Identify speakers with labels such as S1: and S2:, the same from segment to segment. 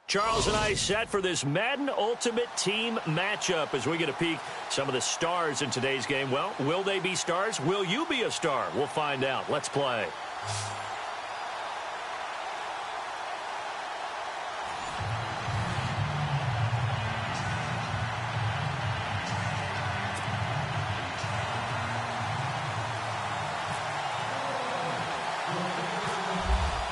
S1: Charles and I set for this Madden Ultimate Team matchup as we get a peek some of the stars in today's game. Well, will they be stars? Will you be a star? We'll find out. Let's play.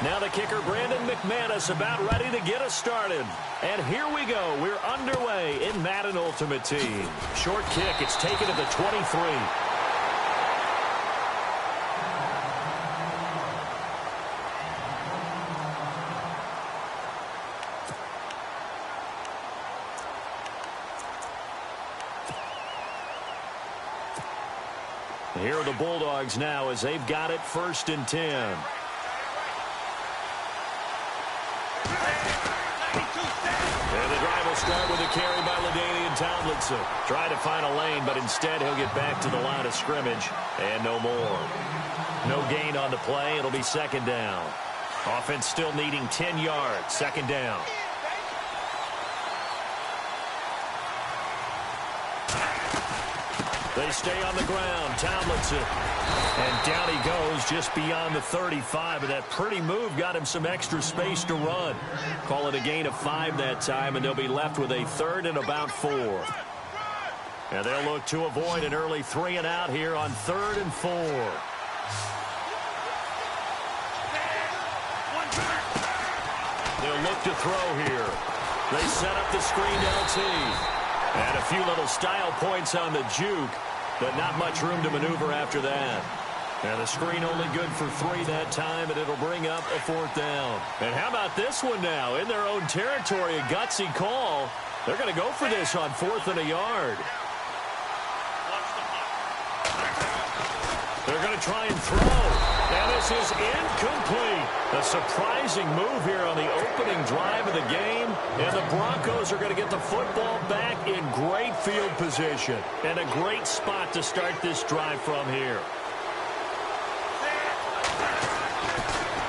S1: Now the kicker, Brandon McManus, about ready to get us started. And here we go. We're underway in Madden Ultimate Team. Short kick. It's taken to the 23. Here are the Bulldogs now as they've got it 1st and 10. And the drive will start with a carry by LaDainian Tomlinson. Try to find a lane, but instead he'll get back to the line of scrimmage. And no more. No gain on the play. It'll be 2nd down. Offense still needing 10 yards. 2nd down. They stay on the ground. Tomlinson. And down he goes just beyond the 35. And that pretty move got him some extra space to run. Call it a gain of 5 that time, and they'll be left with a 3rd and about 4. And they'll look to avoid an early 3 and out here on 3rd and 4. They'll look to throw here. They set up the screen LT. And a few little style points on the juke, but not much room to maneuver after that. And the screen only good for 3 that time, and it'll bring up a 4th down. And how about this one now? In their own territory, a gutsy call. They're going to go for this on 4th and a yard. They're going to try and throw. And this is incomplete. A surprising move here on the opening drive of the game. And the Broncos are going to get the football back in great field position. And a great spot to start this drive from here.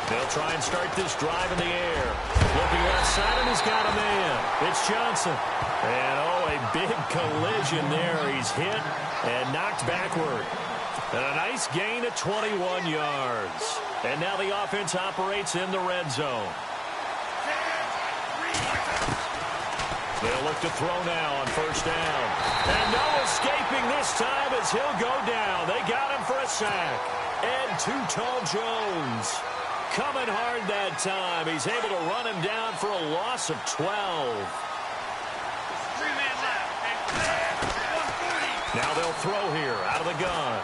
S1: They'll try and start this drive in the air. Looking left side, and he's got a man. It's Johnson. And, oh, a big collision there. He's hit and knocked backward. And a nice gain of 21 yards. And now the offense operates in the red zone. They'll look to throw now on 1st down. And no escaping this time as he'll go down. They got him for a sack. And Too Tall Jones coming hard that time. He's able to run him down for a loss of 12. Now they'll throw here out of the gun.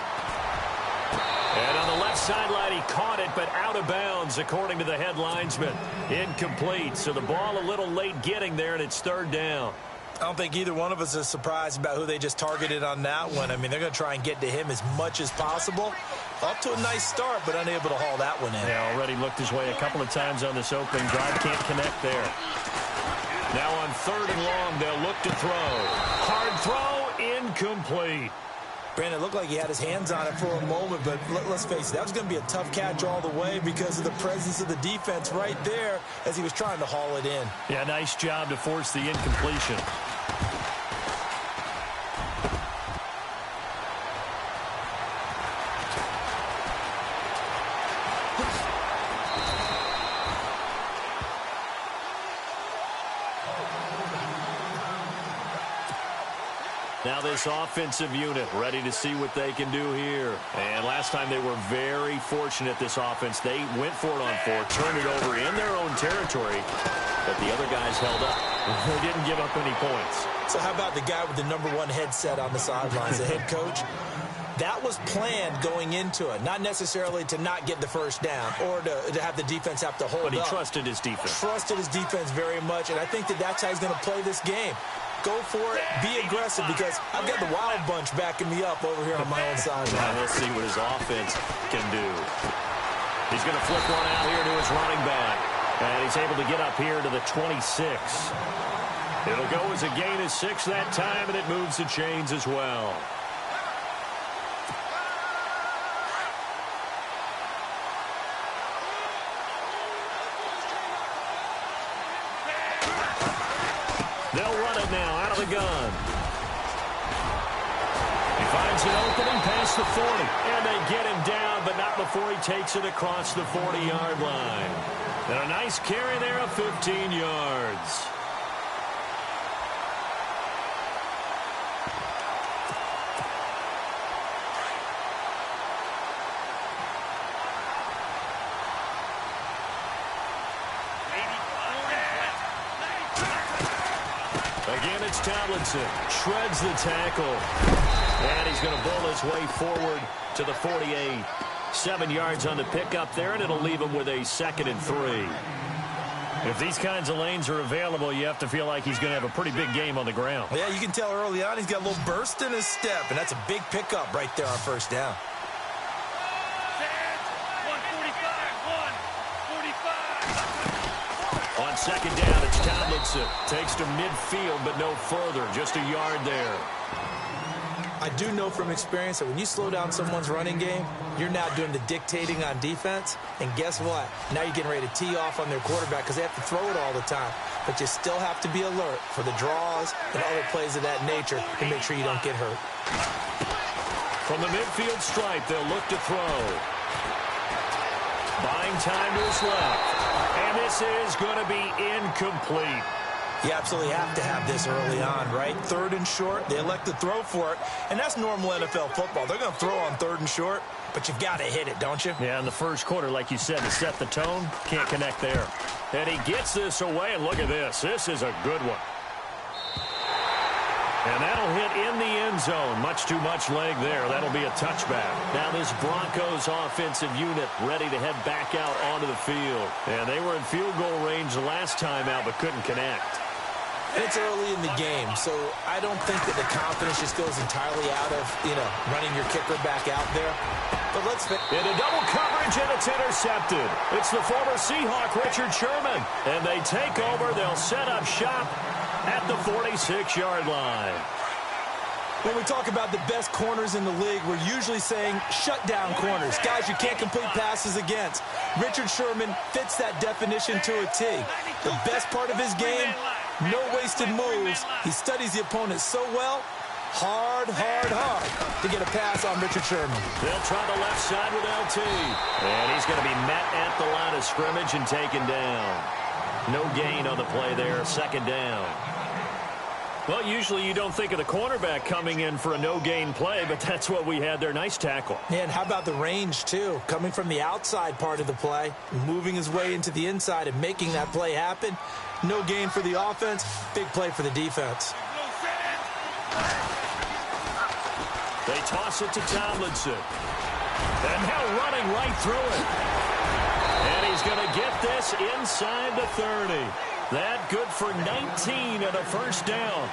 S1: And on the left sideline, he caught it, but out of bounds, according to the head linesman. Incomplete, so the ball a little late getting there, and it's 3rd down.
S2: I don't think either one of us is surprised about who they just targeted on that one. I mean, they're going to try and get to him as much as possible. Off to a nice start, but unable to haul that one in.
S1: Yeah, already looked his way a couple of times on this opening drive. Can't connect there. Now on 3rd and long, they'll look to throw. Hard throw, incomplete.
S2: Brandon, it looked like he had his hands on it for a moment, but let's face it, that was going to be a tough catch all the way because of the presence of the defense right there as he was trying to haul it in.
S1: Yeah, nice job to force the incompletion. Now this offensive unit ready to see what they can do here. And last time they were very fortunate, this offense. They went for it on 4, turned it over in their own territory, but the other guys held up. They didn't give up any points.
S2: So how about the guy with the #1 headset on the sidelines, the head coach? That was planned going into it, not necessarily to not get the 1st down or to have the defense have to hold up.
S1: But he trusted his defense.
S2: Trusted his defense very much, and I think that's how he's going to play this game. Go for it, be aggressive, because I've got the Wild Bunch backing me up over here on my own sideline.
S1: Now we'll see what his offense can do. He's going to flip one out here to his running back. And he's able to get up here to the 26. It'll go as a gain of 6 that time, and it moves the chains as well. run it now out of the gun. He finds an opening past the 40. And they get him down, but not before he takes it across the 40-yard line. And a nice carry there of 15 yards. Again, it's Tomlinson. Shreds the tackle. And he's going to bowl his way forward to the 48. 7 yards on the pickup there, and it'll leave him with a 2nd and 3. If these kinds of lanes are available, you have to feel like he's going to have a pretty big game on the ground.
S2: Yeah, you can tell early on he's got a little burst in his step, and that's a big pickup right there on first down.
S1: 145. On 2nd down, it's Tomlinson. Takes to midfield, but no further. Just a yard there.
S2: I do know from experience that when you slow down someone's running game, you're now doing the dictating on defense. And guess what? Now you're getting ready to tee off on their quarterback because they have to throw it all the time. But you still have to be alert for the draws and other plays of that nature to make sure you don't get hurt.
S1: From the midfield stripe, they'll look to throw. Buying time to his left. And this is going to be incomplete.
S2: You absolutely have to have this early on, right? 3rd and short, they elect to throw for it, and that's normal NFL football. They're going to throw on 3rd and short, but you've got to hit it, don't you?
S1: Yeah, in the first quarter, like you said, to set the tone, can't connect there. And he gets this away, and look at this. This is a good one. And that'll hit in the end zone. Much too much leg there. That'll be a touchback. Now this Broncos offensive unit ready to head back out onto the field. And they were in field goal range the last time out, but couldn't connect.
S2: It's early in the game, so I don't think that the confidence just goes entirely out of, running your kicker back out there. But let's fit.
S1: Into double coverage, and it's intercepted. It's the former Seahawk, Richard Sherman. And they take over. They'll set up shop at the 46-yard line.
S2: When we talk about the best corners in the league, we're usually saying shutdown corners, guys you can't complete passes against. Richard Sherman fits that definition to a T. The best part of his game, no wasted moves. He studies the opponent so well, hard to get a pass on Richard Sherman.
S1: They'll try the left side with LT. And he's going to be met at the line of scrimmage and taken down. No gain on the play there, 2nd down. Well, usually you don't think of the cornerback coming in for a no-gain play, but that's what we had there. Nice tackle.
S2: And how about the range, too? Coming from the outside part of the play, moving his way into the inside and making that play happen. No gain for the offense, big play for the defense.
S1: They toss it to Tomlinson. And now running right through it. And he's going to get this inside the 30. That good for 19 and a 1st down.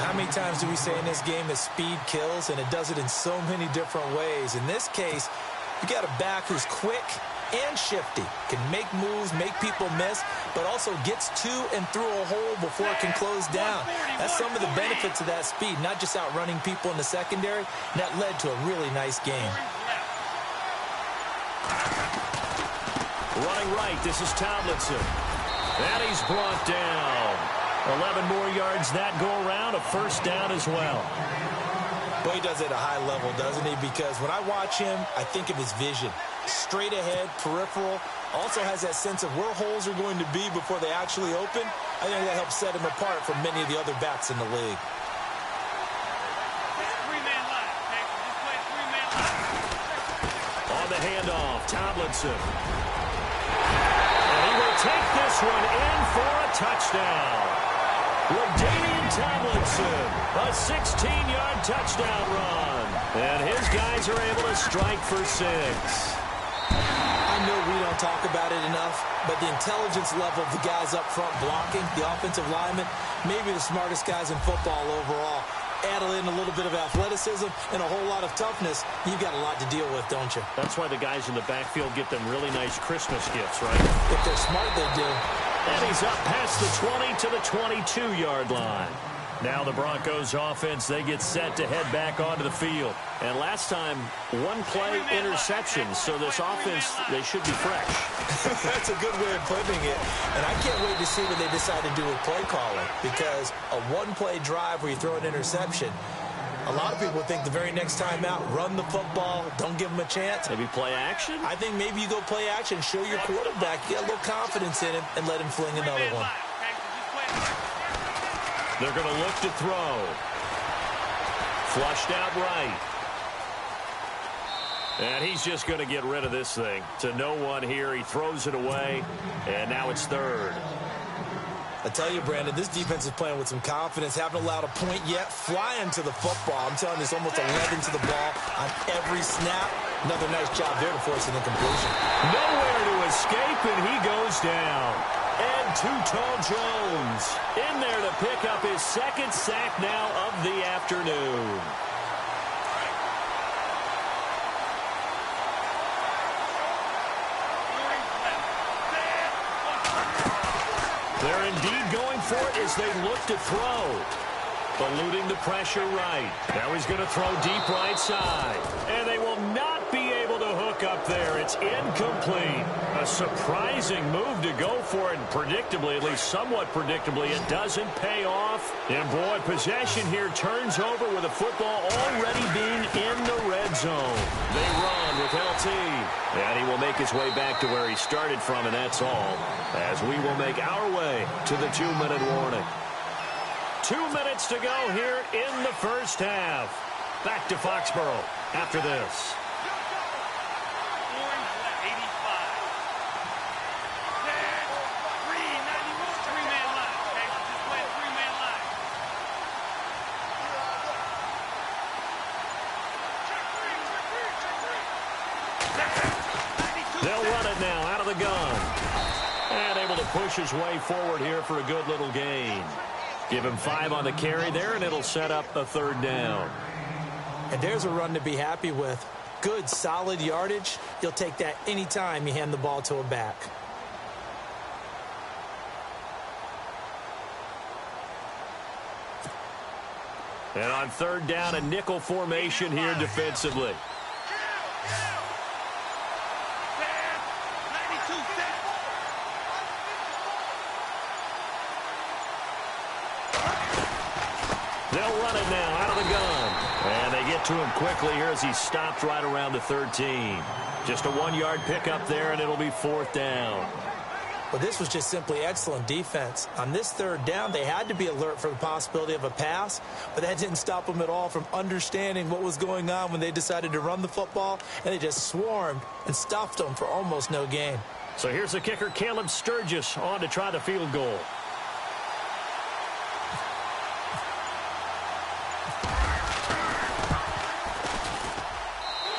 S2: How many times do we say in this game that speed kills, and it does it in so many different ways? In this case, you got a back who's quick and shifty, can make moves, make people miss, but also gets to and through a hole before it can close down. That's some of the benefits of that speed, not just outrunning people in the secondary, and that led to a really nice game.
S1: Running right, this is Tomlinson. And he's brought down. 11 more yards that go around, a 1st down as well.
S2: Boy, he does it at a high level, doesn't he? Because when I watch him, I think of his vision. Straight ahead, peripheral. Also has that sense of where holes are going to be before they actually open. I think that helps set him apart from many of the other backs in the league.
S1: On the handoff, Tomlinson. And he will take this one in for a touchdown. LaDainian Tomlinson, a 16-yard touchdown run. And his guys are able to strike for 6.
S2: I know we don't talk about it enough, but the intelligence level of the guys up front blocking, the offensive linemen, maybe the smartest guys in football overall. Add in a little bit of athleticism and a whole lot of toughness, you've got a lot to deal with, don't you?
S1: That's why the guys in the backfield get them really nice Christmas gifts, right?
S2: If they're smart, they do.
S1: And he's up past the 20 to the 22-yard line. Now the Broncos offense, they get set to head back onto the field. And last time, one play interception. So this offense, they should be fresh.
S2: That's a good way of putting it. And I can't wait to see what they decide to do with play calling. Because a one-play drive where you throw an interception, a lot of people think the very next time out, run the football, don't give them a chance.
S1: Maybe play action?
S2: I think maybe you go play action, show your quarterback, get a little confidence in him, and let him fling another one.
S1: They're going to look to throw. Flushed out right. And he's just going to get rid of this thing. To no one here. He throws it away. And now it's third.
S2: I tell you, Brandon, this defense is playing with some confidence. Haven't allowed a point yet. Flying to the football. I'm telling you, it's almost 11 to the ball on every snap. Another nice job there to force an incompletion.
S1: Nowhere to escape, and he goes down. And Two-Tone Jones in there to pick up his second sack now of the afternoon. They're indeed going for it as they look to throw. Eluding the pressure right. Now he's going to throw deep right side. And they will not be able to hook up there. It's incomplete. A surprising move to go for it. And predictably, at least somewhat predictably, it doesn't pay off. And boy, possession here turns over with the football already being in the red zone. They run with LT. And he will make his way back to where he started from, and that's all. As we will make our way to the 2-minute warning. 2 minutes to go here in the first half. Back to Foxborough after this. They'll run it now out of the gun. And able to push his way forward here for a good little gain. Give him 5 on the carry there, and it'll set up a third down.
S2: And there's a run to be happy with. Good, solid yardage. You'll take that anytime you hand the ball to a back.
S1: And on third down, a nickel formation here defensively. They'll run it now out of the gun. And they get to him quickly here as he stopped right around the 13. Just a 1-yard pickup there, and it'll be fourth down.
S2: Well, this was just simply excellent defense. On this third down, they had to be alert for the possibility of a pass, but that didn't stop them at all from understanding what was going on when they decided to run the football, and they just swarmed and stuffed them for almost no gain.
S1: So here's the kicker, Caleb Sturgis, on to try the field goal.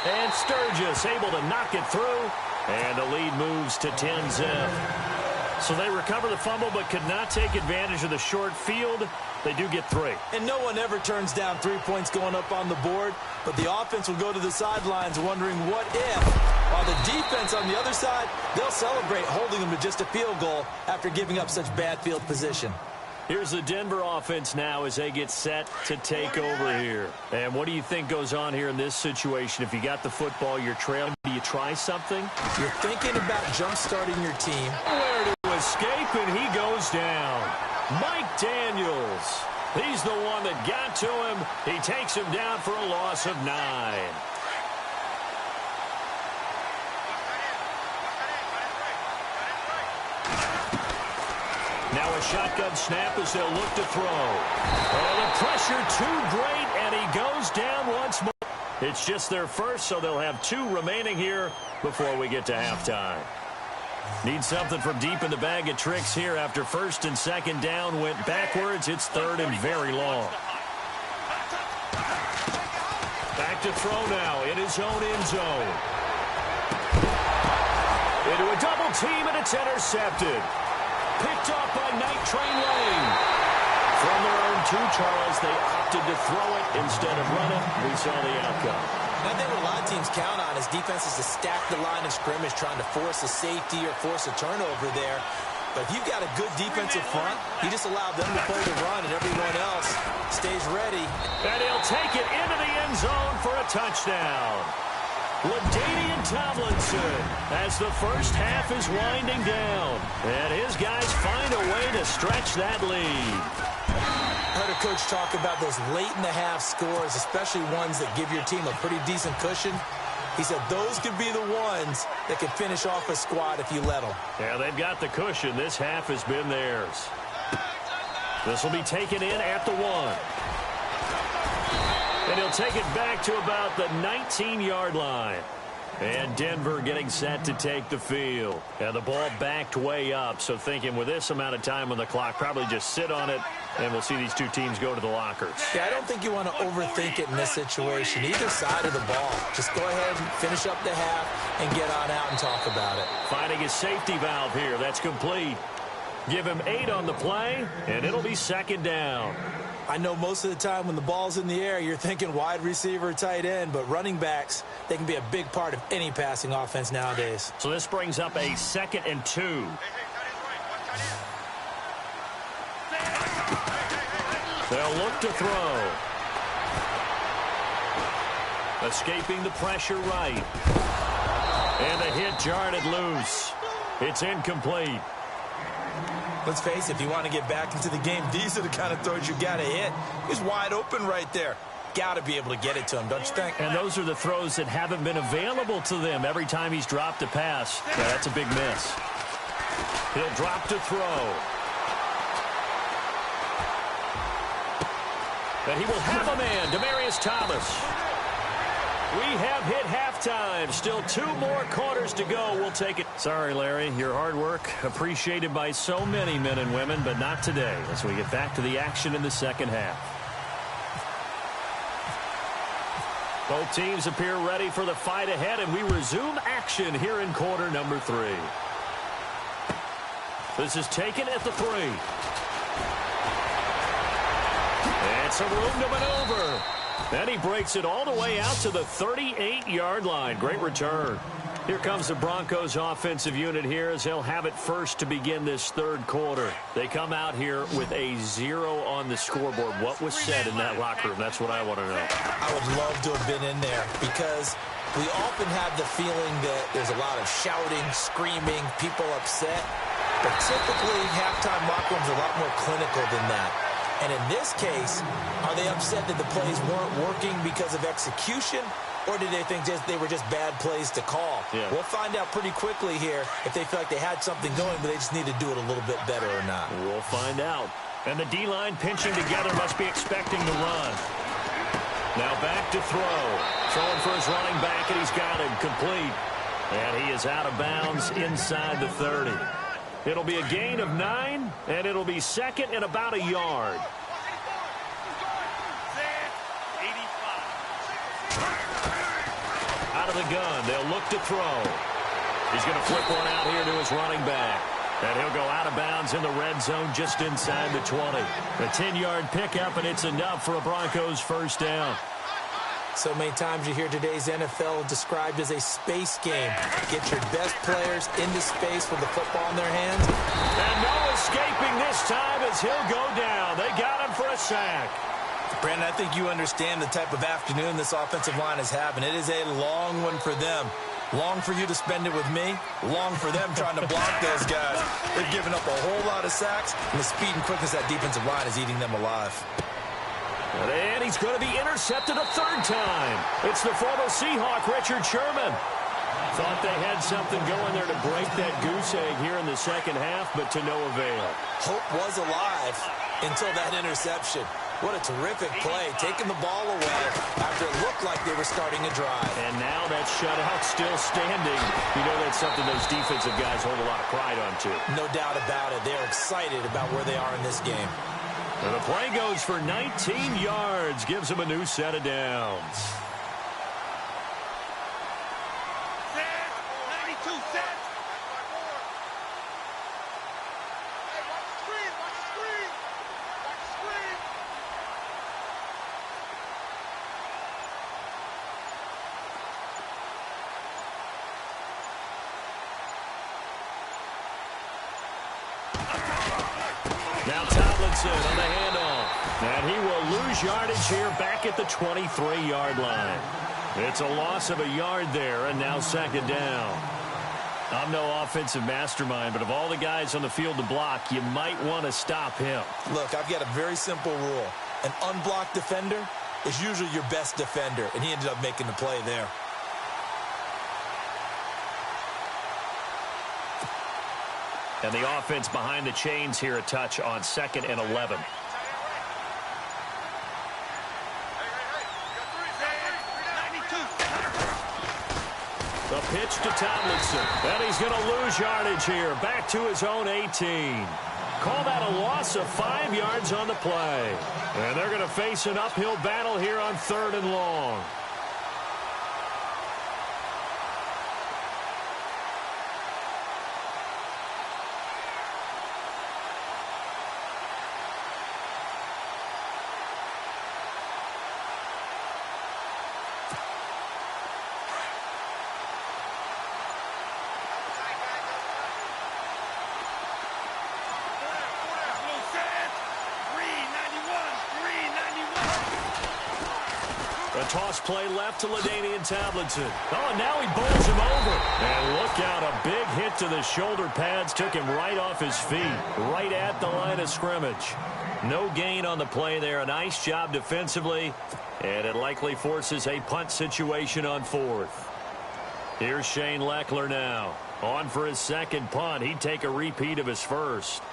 S1: And Sturgis able to knock it through, and the lead moves to 10-zip. So they recover the fumble but could not take advantage of the short field. They do get 3.
S2: And no one ever turns down 3 points going up on the board, but the offense will go to the sidelines wondering what if, while the defense on the other side, they'll celebrate holding them to just a field goal after giving up such bad field position.
S1: Here's the Denver offense now as they get set to take over here. And what do you think goes on here in this situation? If you got the football, you're trailing, do you try something?
S2: You're thinking about jump-starting your team.
S1: Where to escape, and he goes down. Mike Daniels. He's the one that got to him. He takes him down for a loss of 9. Now a shotgun snap as they'll look to throw. Oh, the pressure too great, and he goes down once more. It's just their first, so they'll have 2 remaining here before we get to halftime. Need something from deep in the bag of tricks here after first and second down went backwards. It's third and very long. Back to throw now in his own end zone. Into a double team, and it's intercepted. Picked off by Night Train Lane. From their own 2, Charles, they opted to throw it instead of run it. We saw the outcome.
S2: I think what a lot of teams count on is defenses to stack the line of scrimmage, trying to force a safety or force a turnover there. But if you've got a good defensive front, you just allow them to play the run and everyone else stays ready.
S1: And he'll take it into the end zone for a touchdown. LaDainian Tomlinson as the first half is winding down. And his guys find a way to stretch that lead.
S2: I heard a coach talk about those late-in-the-half scores, especially ones that give your team a pretty decent cushion. He said those could be the ones that could finish off a squad if you let them.
S1: Yeah, they've got the cushion. This half has been theirs. This will be taken in at the 1. And he'll take it back to about the 19-yard line. And Denver getting set to take the field. And the ball backed way up, so thinking with this amount of time on the clock, probably just sit on it, and we'll see these two teams go to the lockers.
S2: Yeah, I don't think you want to overthink it in this situation, either side of the ball. Just go ahead and finish up the half and get on out and talk about it.
S1: Finding a safety valve here. That's complete. Give him 8 on the play, and it'll be second down.
S2: I know most of the time when the ball's in the air, you're thinking wide receiver, tight end, but running backs, they can be a big part of any passing offense nowadays.
S1: So this brings up a 2nd and 2. They'll look to throw. Escaping the pressure right. And the hit jarred it loose. It's incomplete.
S2: Let's face it, if you want to get back into the game, these are the kind of throws you got to hit. He's wide open right there. Got to be able to get it to him, don't you think?
S1: And those are the throws that haven't been available to them every time he's dropped a pass. Yeah, that's a big miss. He'll drop to throw. And he will have a man, Demaryius Thomas. We have hit halftime. Still 2 more quarters to go. We'll take it. Sorry, Larry. Your hard work appreciated by so many men and women, but not today as we get back to the action in the second half. Both teams appear ready for the fight ahead, and we resume action here in quarter number 3. This is taken at the 3. And some room to maneuver. And he breaks it all the way out to the 38-yard line. Great return. Here comes the Broncos offensive unit here as they'll have it first to begin this third quarter. They come out here with a 0 on the scoreboard. What was said in that locker room? That's what I want to know.
S2: I would love to have been in there because we often have the feeling that there's a lot of shouting, screaming, people upset. But typically, halftime locker rooms are a lot more clinical than that. And in this case, are they upset that the plays weren't working because of execution? Or did they think they were just bad plays to call?
S1: Yeah.
S2: We'll find out pretty quickly here if they feel like they had something going, but they just need to do it a little bit better or not.
S1: We'll find out. And the D-line pinching together must be expecting the run. Now back to throw. Throwing for his running back, and he's got him complete. And he is out of bounds inside the 30. It'll be a gain of 9, and it'll be second and about a yard. Out of the gun, they'll look to throw. He's going to flip one out here to his running back. And he'll go out of bounds in the red zone just inside the 20. A 10-yard pickup, and it's enough for a Broncos first down.
S2: So many times you hear today's NFL described as a space game. Get your best players into space with the football in their hands.
S1: And no escaping this time as he'll go down. They got him for a sack.
S2: Brandon, I think you understand the type of afternoon this offensive line is having. It is a long one for them. Long for you to spend it with me. Long for them trying to block those guys. They've given up a whole lot of sacks, and the speed and quickness of that defensive line is eating them alive.
S1: And he's going to be intercepted a 3rd time. It's the former Seahawk, Richard Sherman. Thought they had something going there to break that goose egg here in the second half, but to no avail.
S2: Hope was alive until that interception. What a terrific play, taking the ball away after it looked like they were starting a drive.
S1: And now that shutout still standing. You know that's something those defensive guys hold a lot of pride on, too.
S2: No doubt about it. They're excited about where they are in this game.
S1: And the play goes for 19 yards, gives them a new set of downs. Now Tomlinson on the handoff. And he will lose yardage here back at the 23-yard line. It's a loss of a yard there, and now second down. I'm no offensive mastermind, but of all the guys on the field to block, you might want to stop him.
S2: Look, I've got a very simple rule. An unblocked defender is usually your best defender, and he ended up making the play there.
S1: And the offense behind the chains here a touch on 2nd and 11. The pitch to Tomlinson. And he's going to lose yardage here. Back to his own 18. Call that a loss of 5 yards on the play. And they're going to face an uphill battle here on 3rd and long. A toss play left to LaDainian Tomlinson. Oh, and now he bowls him over. And look out, a big hit to the shoulder pads. Took him right off his feet, right at the line of scrimmage. No gain on the play there. A nice job defensively. And it likely forces a punt situation on 4th. Here's Shane Leckler now. On for his second punt. He'd take a repeat of his first.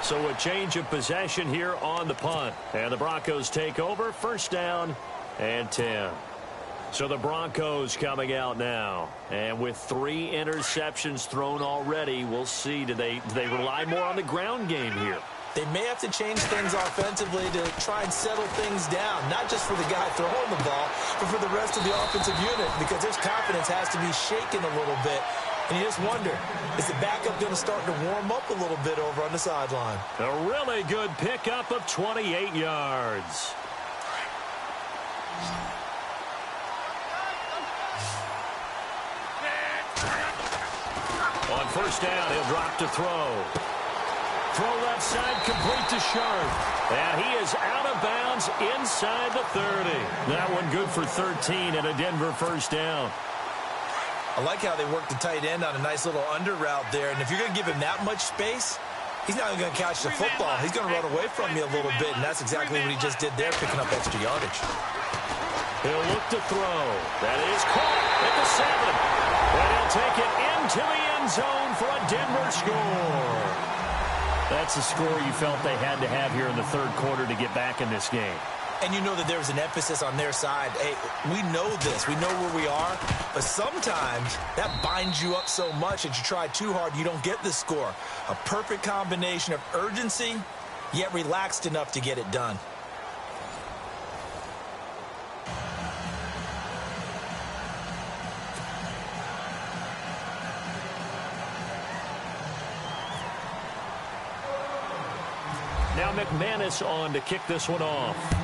S1: So a change of possession here on the punt. And the Broncos take over. 1st down and 10. So the Broncos coming out now. And with 3 interceptions thrown already, we'll see. Do they rely more on the ground game here?
S2: They may have to change things offensively to try and settle things down, not just for the guy throwing the ball, but for the rest of the offensive unit, because his confidence has to be shaken a little bit. And you just wonder, is the backup going to start to warm up a little bit over on the sideline?
S1: A really good pickup of 28 yards. On 1st down, he'll drop to throw. Throw left side, complete to Sharp. And he is out of bounds inside the 30. That one good for 13 and a Denver 1st down.
S2: I like how they work the tight end on a nice little under route there. And if you're going to give him that much space, he's not even going to catch the football. He's going to run away from you a little bit, and that's exactly what he just did there, picking up extra yardage.
S1: He'll look to throw. That is caught at the 7. And he'll take it into the end zone for a Denver score. That's a score you felt they had to have here in the 3rd quarter to get back in this game.
S2: And you know that there was an emphasis on their side. Hey, we know this. We know where we are. But sometimes that binds you up so much that you try too hard, you don't get the score. A perfect combination of urgency, yet relaxed enough to get it done.
S1: Now McManus on to kick this one off.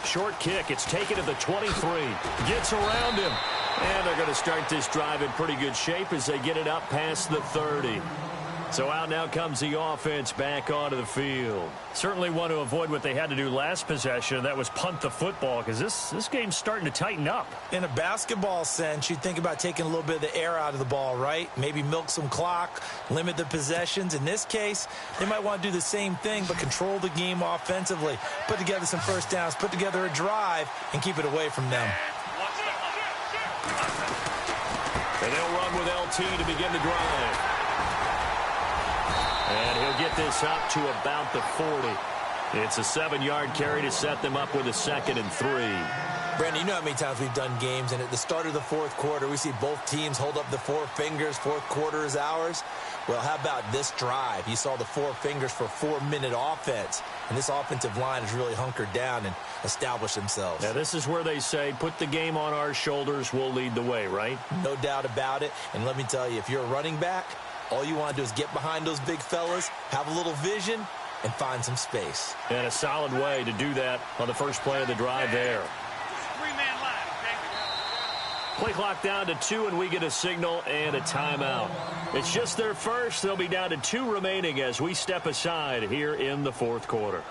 S1: Short kick. It's taken to the 23. Gets around him. And they're going to start this drive in pretty good shape as they get it up past the 30. So out now comes the offense back onto the field. Certainly want to avoid what they had to do last possession. That was punt the football, because this game's starting to tighten up.
S2: In a basketball sense, you think about taking a little bit of the air out of the ball, right? Maybe milk some clock, limit the possessions. In this case, they might want to do the same thing, but control the game offensively. Put together some first downs, put together a drive, and keep it away from them.
S1: And they'll run with LT to begin the drive. And he'll get this up to about the 40. It's a 7-yard carry to set them up with a 2nd and 3.
S2: Brandon, you know how many times we've done games, and at the start of the fourth quarter, we see both teams hold up the four fingers, fourth quarter is ours. Well, how about this drive? You saw the four fingers for 4-minute offense, and this offensive line has really hunkered down and established themselves.
S1: Yeah, this is where they say, put the game on our shoulders, we'll lead the way, right?
S2: No doubt about it, and let me tell you, if you're a running back, all you want to do is get behind those big fellas, have a little vision, and find some space.
S1: And a solid way to do that on the first play of the drive there. Play clock down to 2, and we get a signal and a timeout. It's just their first. They'll be down to 2 remaining as we step aside here in the fourth quarter.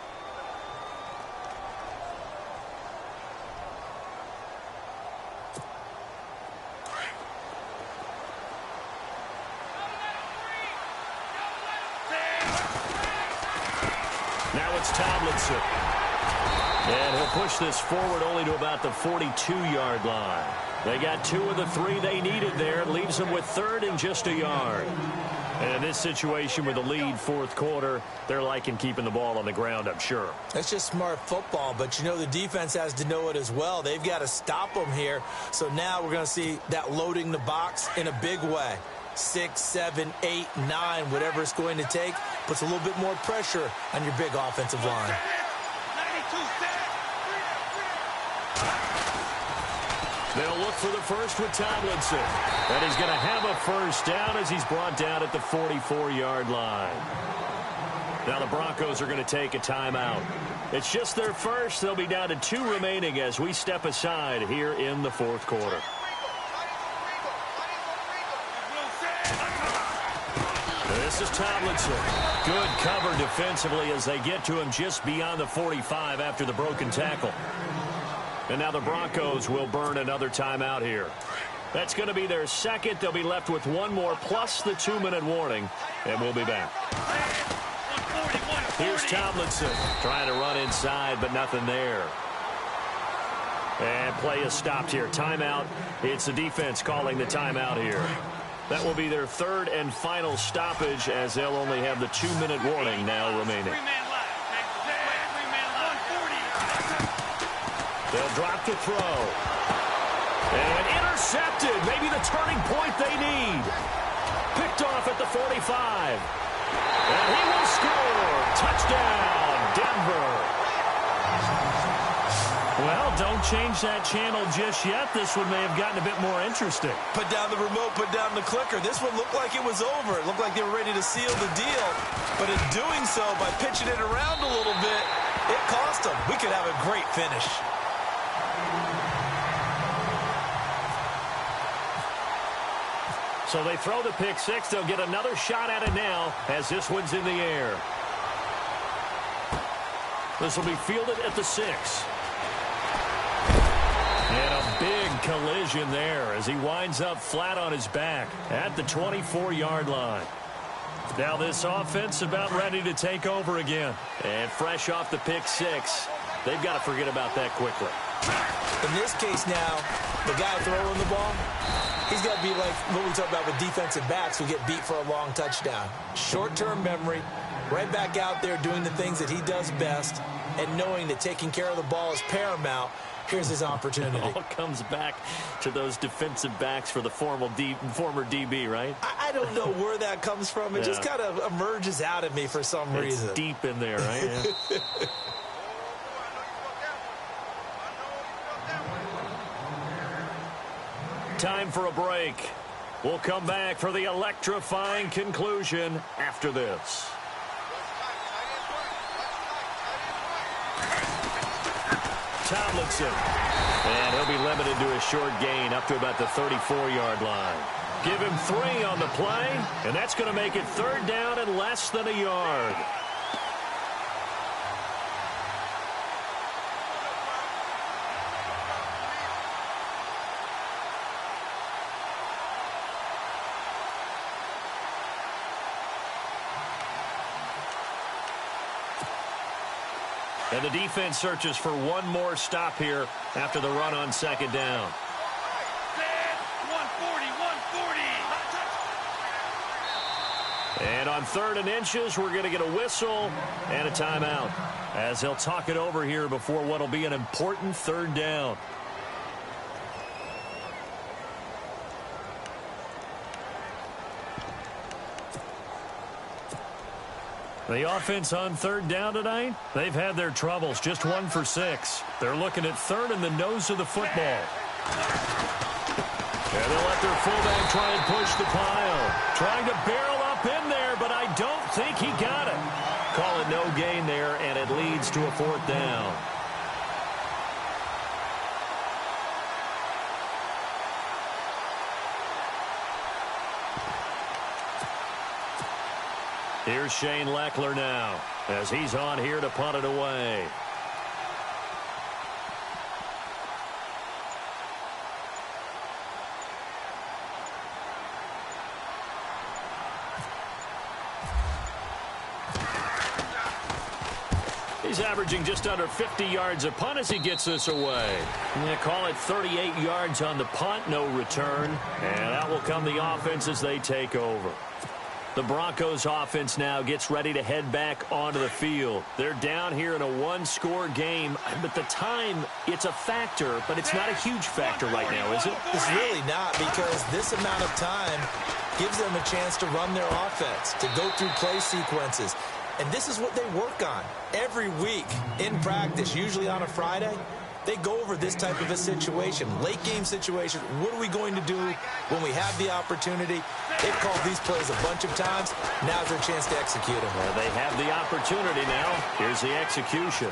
S1: Now it's Tomlinson. And he'll push this forward only to about the 42-yard line. They got 2 of the 3 they needed there. It leaves them with 3rd and just a yard. And in this situation with the lead fourth quarter, they're liking keeping the ball on the ground, I'm sure.
S2: That's just smart football, but you know the defense has to know it as well. They've got to stop them here. So now we're going to see that loading the box in a big way. 6, 7, 8, 9, whatever it's going to take, puts a little bit more pressure on your big offensive line.
S1: They'll look for the first with Tomlinson. And he's going to have a first down as he's brought down at the 44-yard line. Now the Broncos are going to take a timeout. It's just their first. They'll be down to 2 remaining as we step aside here in the fourth quarter. This is Tomlinson. Good cover defensively as they get to him just beyond the 45 after the broken tackle. And now the Broncos will burn another timeout here. That's going to be their second. They'll be left with 1 more plus the 2-minute warning, and we'll be back. Here's Tomlinson trying to run inside, but nothing there. And play is stopped here. Timeout. It's the defense calling the timeout here. That will be their 3rd and final stoppage as they'll only have the 2-minute warning now remaining. They'll drop to throw. And intercepted. Maybe the turning point they need. Picked off at the 45. And he will score. Touchdown, Denver. Well, don't change that channel just yet. This one may have gotten a bit more interesting.
S2: Put down the remote, put down the clicker. This one looked like it was over. It looked like they were ready to seal the deal. But in doing so, by pitching it around a little bit, it cost them. We could have a great finish.
S1: So they throw the pick 6. They'll get another shot at it now as this one's in the air. This will be fielded at the 6. And a big collision there as he winds up flat on his back at the 24-yard line. Now this offense about ready to take over again. And fresh off the pick 6, they've got to forget about that quickly.
S2: In this case now, the guy throwing the ball, he's got to be like what we talk about with defensive backs who get beat for a long touchdown. Short-term memory, right back out there doing the things that he does best, and knowing that taking care of the ball is paramount. Here's his opportunity.
S1: It all comes back to those defensive backs for the former DB, right?
S2: I don't know where that comes from. It just kind of emerges out of me for some reason.
S1: It's deep in there, right? Yeah. Time for a break. We'll come back for the electrifying conclusion after this. Tomlinson. And he'll be limited to a short gain up to about the 34-yard line. Give him 3 on the play, and that's going to make it 3rd down and less than a yard. And the defense searches for one more stop here after the run on 2nd down. 140. And on 3rd and inches, we're going to get a whistle and a timeout as they'll talk it over here before what will be an important 3rd down. The offense on third down tonight, they've had their troubles, just 1 for 6. They're looking at third in the nose of the football. And they'll let their fullback try and push the pile. Trying to barrel up in there, but I don't think he got it. Call it no gain there, and it leads to a 4th down. Here's Shane Leckler now, as he's on here to punt it away. He's averaging just under 50 yards a punt as he gets this away. They call it 38 yards on the punt, no return. And out will come the offense as they take over. The Broncos offense now gets ready to head back onto the field. They're down here in a 1-score game, but the time, it's a factor, but it's not a huge factor right now, is it?
S2: It's really not, because this amount of time gives them a chance to run their offense, to go through play sequences. And this is what they work on every week in practice, usually on a Friday. They go over this type of a situation, late-game situation. What are we going to do when we have the opportunity? They've called these plays a bunch of times. Now's their chance to execute them.
S1: Well, they have the opportunity now. Here's the execution.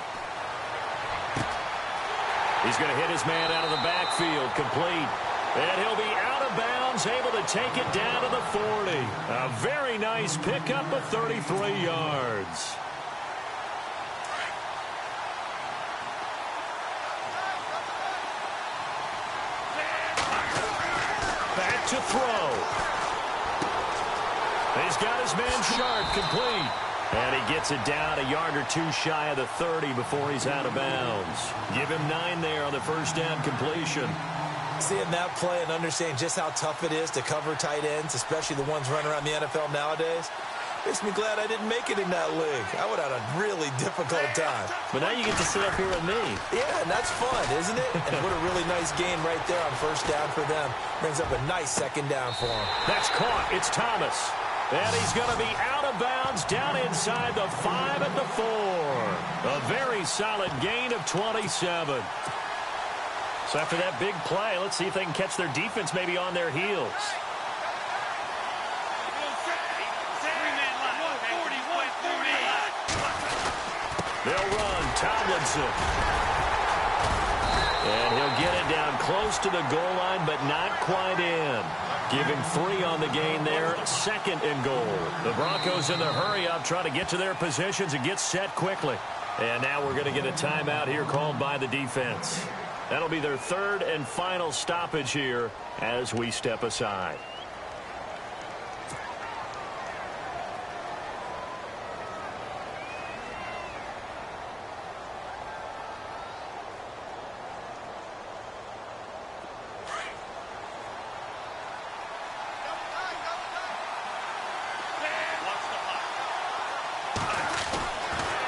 S1: He's going to hit his man out of the backfield, complete. And he'll be out of bounds, able to take it down to the 40. A very nice pickup of 33 yards. Back to throw. He's got his man Sharp, complete. And he gets it down a yard or two shy of the 30 before he's out of bounds. Give him 9 there on the first down completion.
S2: Seeing that play and understanding just how tough it is to cover tight ends, especially the ones running around the NFL nowadays, makes me glad I didn't make it in that league. I would have had a really difficult time.
S1: But now you get to sit up here with me.
S2: Yeah, and that's fun, isn't it? And what a really nice game right there on first down for them. Brings up a nice second down for them.
S1: That's caught. It's Thomas. And he's going to be out of bounds down inside the 5 at the 4. A very solid gain of 27. So after that big play, let's see if they can catch their defense maybe on their heels. They'll run Tomlinson. And he'll get it down close to the goal line, but not quite in. Give him 3 on the gain there, 2nd and goal. The Broncos in the hurry-up try to get to their positions and get set quickly. And now we're going to get a timeout here called by the defense. That'll be their 3rd and final stoppage here as we step aside.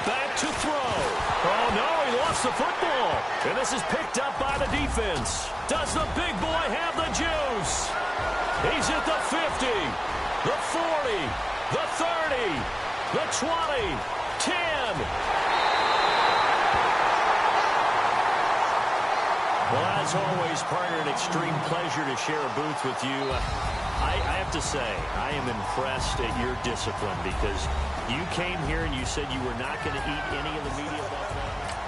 S1: Back to throw. Oh, no, he lost the football. And this is picked up by the defense. Does the big boy have the juice? He's at the 50, the 40, the 30, the 20, 10. Well, as always, partner, an extreme pleasure to share a booth with you. I have to say, I am impressed at your discipline because you came here and you said you were not going to eat any of the media buffet.